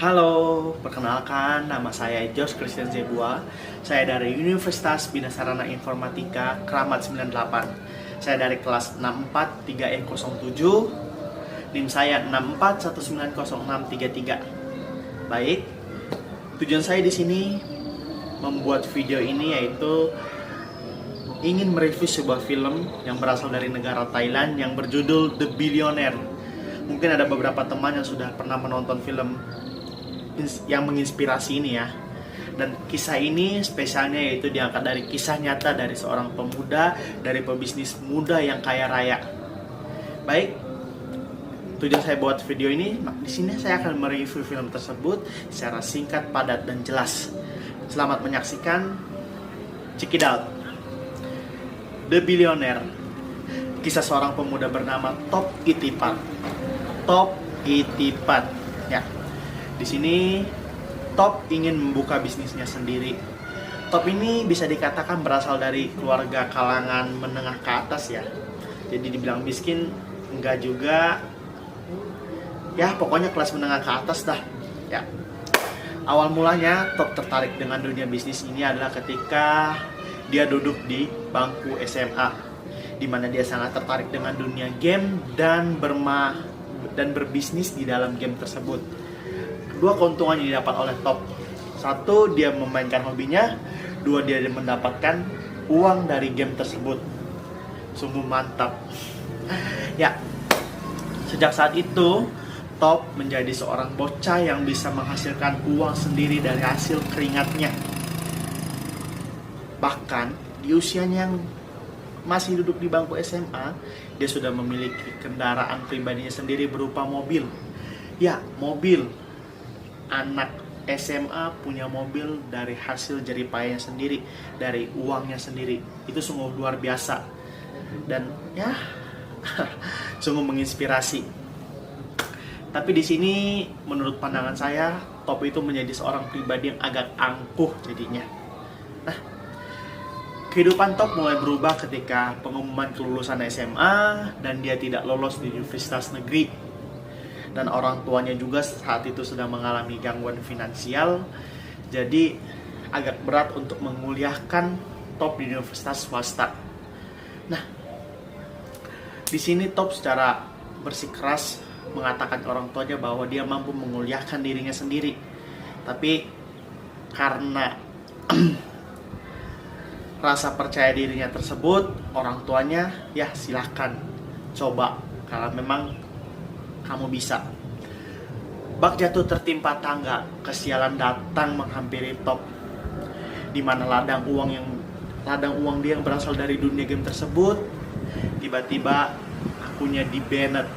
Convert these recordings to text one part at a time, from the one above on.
Halo, perkenalkan nama saya Jos Christian Zebua. Saya dari Universitas Bina Sarana Informatika Kramat 98. Saya dari kelas 64 3E07. NIM saya 64190633. Baik. Tujuan saya di sini membuat video ini yaitu ingin mereview sebuah film yang berasal dari negara Thailand yang berjudul The Billionaire. Mungkin ada beberapa teman yang sudah pernah menonton film yang menginspirasi ini ya. Dan kisah ini spesialnya yaitu diangkat dari kisah nyata dari seorang pemuda, dari pebisnis muda yang kaya raya. Baik, tujuan saya buat video ini, di sini saya akan mereview film tersebut secara singkat, padat, dan jelas. Selamat menyaksikan. Check it out. The Billionaire. Kisah seorang pemuda bernama Top Itipat. Top Itipat. Ya. Di sini Top ingin membuka bisnisnya sendiri. Top ini bisa dikatakan berasal dari keluarga kalangan menengah ke atas ya. Jadi dibilang miskin enggak juga. Ya, pokoknya kelas menengah ke atas dah. Ya. Awal mulanya Top tertarik dengan dunia bisnis ini adalah ketika dia duduk di bangku SMA, di mana dia sangat tertarik dengan dunia game dan berbisnis di dalam game tersebut. Dua keuntungan yang didapat oleh Top. Satu, dia memainkan hobinya. Dua, dia mendapatkan uang dari game tersebut. Sungguh mantap. Ya, sejak saat itu Top menjadi seorang bocah yang bisa menghasilkan uang sendiri dari hasil keringatnya. Bahkan di usianya yang masih duduk di bangku SMA, dia sudah memiliki kendaraan pribadinya sendiri berupa mobil. Ya, mobil. Anak SMA punya mobil dari hasil jeripayanya sendiri, dari uangnya sendiri. Itu sungguh luar biasa. Dan ya, sungguh menginspirasi. Tapi di sini menurut pandangan saya, Top itu menjadi seorang pribadi yang agak angkuh jadinya. Nah, kehidupan Top mulai berubah ketika pengumuman kelulusan SMA dan dia tidak lolos di universitas negeri. Dan orang tuanya juga saat itu sedang mengalami gangguan finansial. Jadi agak berat untuk menguliahkan Top di universitas swasta. Nah, di sini Top secara bersikeras mengatakan ke orang tuanya bahwa dia mampu menguliahkan dirinya sendiri. Tapi karena rasa percaya dirinya tersebut, orang tuanya ya silahkan coba kalau memang kamu bisa. Bak jatuh tertimpa tangga, kesialan datang menghampiri Top, di mana ladang uang dia yang berasal dari dunia game tersebut tiba-tiba akunnya di-banned,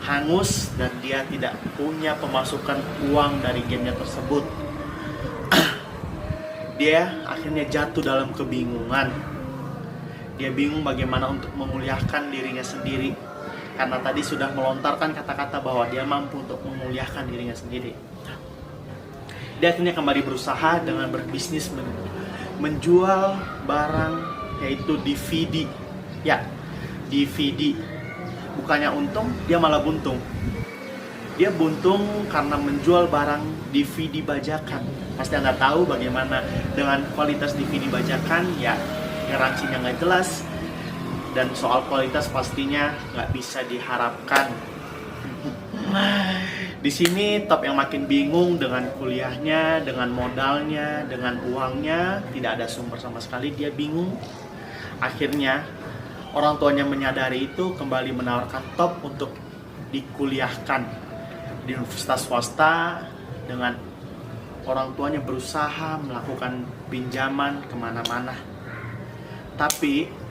hangus, dan dia tidak punya pemasukan uang dari gamenya tersebut. Dia akhirnya jatuh dalam kebingungan. Dia bingung bagaimana untuk memuliakan dirinya sendiri, karena tadi sudah melontarkan kata-kata bahwa dia mampu untuk memuliakan dirinya sendiri. Dia akhirnya kembali berusaha dengan berbisnis menjual barang, yaitu DVD. Ya, DVD. Bukannya untung, dia malah buntung. Dia buntung karena menjual barang DVD bajakan. Pasti Anda tahu bagaimana dengan kualitas DVD bajakan, ya garansinya nggak jelas. Dan soal kualitas pastinya nggak bisa diharapkan. Di sini Top yang makin bingung dengan kuliahnya, dengan modalnya, dengan uangnya, tidak ada sumber sama sekali. Dia bingung. Akhirnya orang tuanya menyadari itu, kembali menawarkan Top untuk dikuliahkan di universitas swasta. Dengan orang tuanya berusaha melakukan pinjaman kemana-mana. Tapi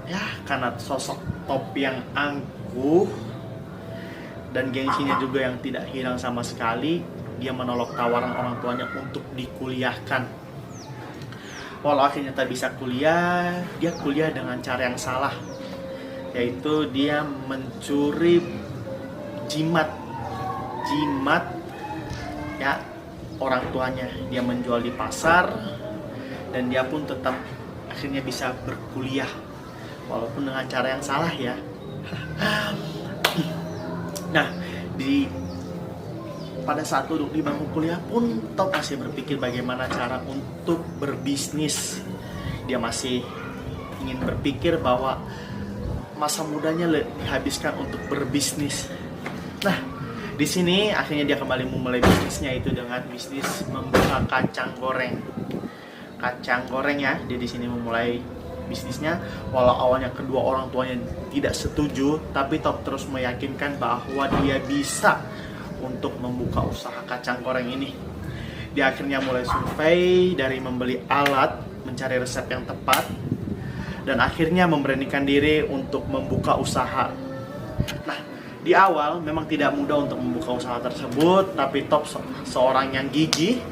ya, karena sosok Top yang angkuh dan gengsinya juga yang tidak hilang sama sekali, dia menolak tawaran orang tuanya untuk dikuliahkan. Walau akhirnya tak bisa kuliah, dia kuliah dengan cara yang salah, yaitu dia mencuri jimat ya orang tuanya. Dia menjual di pasar dan dia pun tetap akhirnya bisa berkuliah walaupun dengan cara yang salah ya. Nah, di pada saat duduk di bangku kuliah pun Top masih berpikir bagaimana cara untuk berbisnis. Dia masih ingin berpikir bahwa masa mudanya dihabiskan untuk berbisnis. Nah, di sini akhirnya dia kembali memulai bisnisnya, itu dengan bisnis membuka kacang goreng. Kacang goreng ya, dia di sini memulai bisnisnya. Walau awalnya kedua orang tuanya tidak setuju, tapi Top terus meyakinkan bahwa dia bisa untuk membuka usaha kacang goreng ini. Dia akhirnya mulai survei, dari membeli alat, mencari resep yang tepat, dan akhirnya memberanikan diri untuk membuka usaha. Nah, di awal memang tidak mudah untuk membuka usaha tersebut, tapi Top seorang yang gigih.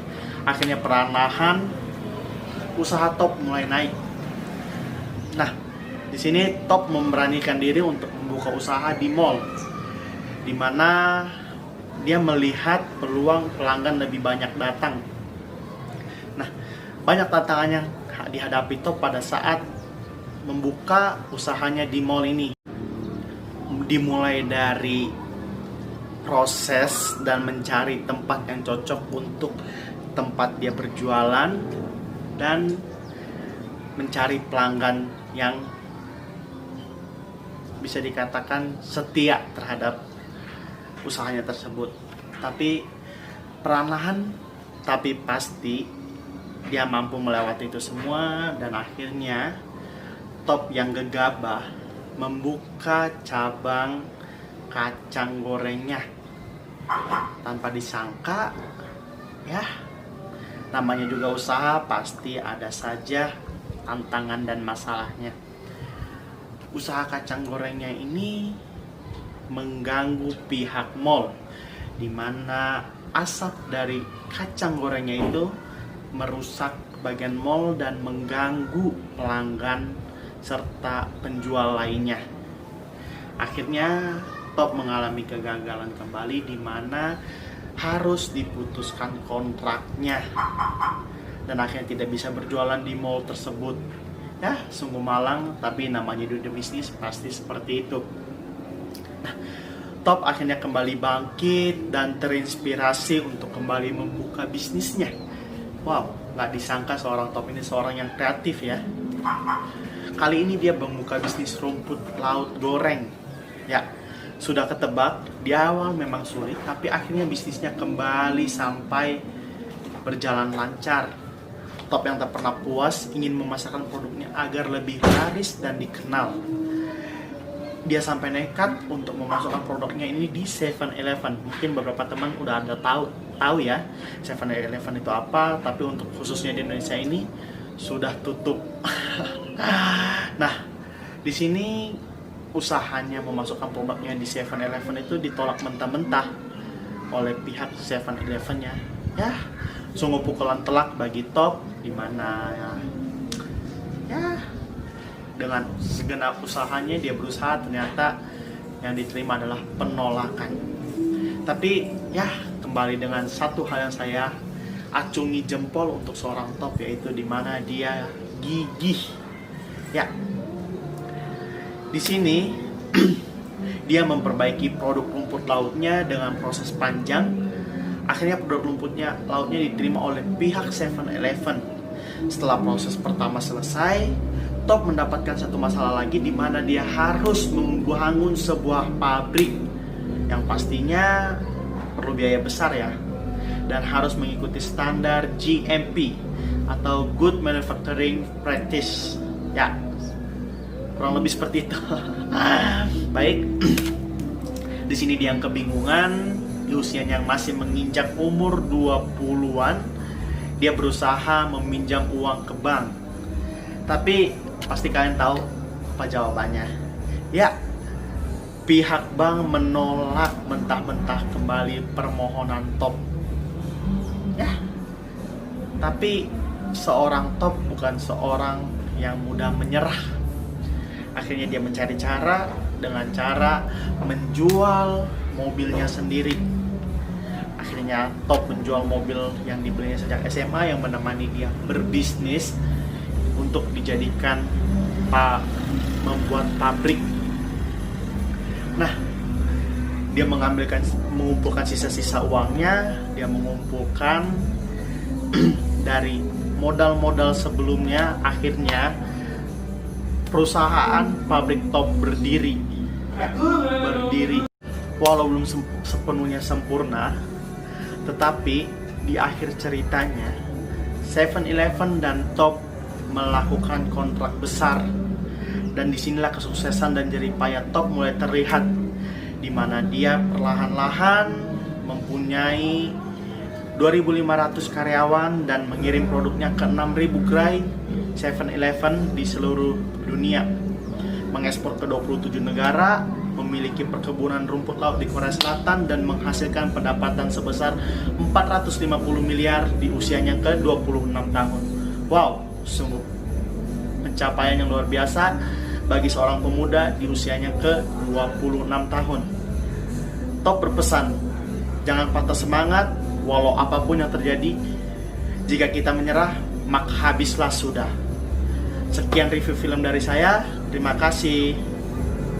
Akhirnya perlahan usaha Top mulai naik. Nah, di sini Top memberanikan diri untuk membuka usaha di mall, di mana dia melihat peluang pelanggan lebih banyak datang. Nah, banyak tantangan yang dihadapi Top pada saat membuka usahanya di mall ini. Dimulai dari proses dan mencari tempat yang cocok untuk tempat dia berjualan, dan mencari pelanggan yang bisa dikatakan setia terhadap usahanya tersebut. Tapi perlahan tapi pasti dia mampu melewati itu semua, dan akhirnya Top yang gegabah membuka cabang kacang gorengnya. Tanpa disangka, ya, namanya juga usaha, pasti ada saja tantangan dan masalahnya. Usaha kacang gorengnya ini mengganggu pihak mall, di mana asap dari kacang gorengnya itu merusak bagian mall dan mengganggu pelanggan serta penjual lainnya. Akhirnya Top mengalami kegagalan kembali, di mana harus diputuskan kontraknya, dan akhirnya tidak bisa berjualan di mall tersebut. Ya, sungguh malang, tapi namanya dunia bisnis pasti seperti itu. Nah, Top akhirnya kembali bangkit dan terinspirasi untuk kembali membuka bisnisnya. Wow, nggak disangka seorang Top ini seorang yang kreatif ya. Kali ini dia membuka bisnis rumput laut goreng. Ya, sudah ketebak, di awal memang sulit, tapi akhirnya bisnisnya kembali sampai berjalan lancar. Top yang tak pernah puas ingin memasarkan produknya agar lebih laris dan dikenal. Dia sampai nekat untuk memasukkan produknya ini di 7-Eleven. Mungkin beberapa teman udah ada tahu ya 7-Eleven itu apa, tapi untuk khususnya di Indonesia ini sudah tutup. Nah, di sini usahanya memasukkan produknya di 7-Eleven itu ditolak mentah-mentah oleh pihak 7-Eleven-nya. Ya, sungguh pukulan telak bagi Top, di mana ya dengan segenap usahanya dia berusaha, ternyata yang diterima adalah penolakan. Tapi ya, kembali dengan satu hal yang saya acungi jempol untuk seorang Top, yaitu di mana dia gigih. Ya, di sini dia memperbaiki produk rumput lautnya dengan proses panjang. Akhirnya produk rumputnya lautnya diterima oleh pihak 7-Eleven. Setelah proses pertama selesai, Top mendapatkan satu masalah lagi, di mana dia harus membangun sebuah pabrik yang pastinya perlu biaya besar ya, dan harus mengikuti standar GMP atau Good Manufacturing Practice. Ya, kurang lebih seperti itu. Baik, di sini dia yang kebingungan. Di usianya yang masih menginjak umur 20-an, dia berusaha meminjam uang ke bank. Tapi pasti kalian tahu apa jawabannya. Ya, pihak bank menolak mentah-mentah kembali permohonan Top. Ya, tapi seorang Top bukan seorang yang mudah menyerah. Akhirnya dia mencari cara dengan cara menjual mobilnya sendiri. Akhirnya Top menjual mobil yang dibelinya sejak SMA yang menemani dia berbisnis untuk dijadikan membuat pabrik. Nah, dia mengumpulkan sisa-sisa uangnya, dia mengumpulkan dari modal-modal sebelumnya, akhirnya perusahaan pabrik top berdiri. Walau belum sepenuhnya sempurna, tetapi di akhir ceritanya 7-Eleven dan Top melakukan kontrak besar, dan disinilah kesuksesan dan jeripaya Top mulai terlihat, di mana dia perlahan-lahan mempunyai 2.500 karyawan dan mengirim produknya ke 6.000 gerai 7-Eleven di seluruh dunia, mengekspor ke 27 negara, memiliki perkebunan rumput laut di Korea Selatan, dan menghasilkan pendapatan sebesar 450 miliar di usianya ke 26 tahun. Wow, sungguh pencapaian yang luar biasa bagi seorang pemuda di usianya ke 26 tahun. Top berpesan, jangan patah semangat walau apapun yang terjadi. Jika kita menyerah, maka habislah sudah. Sekian review film dari saya. Terima kasih.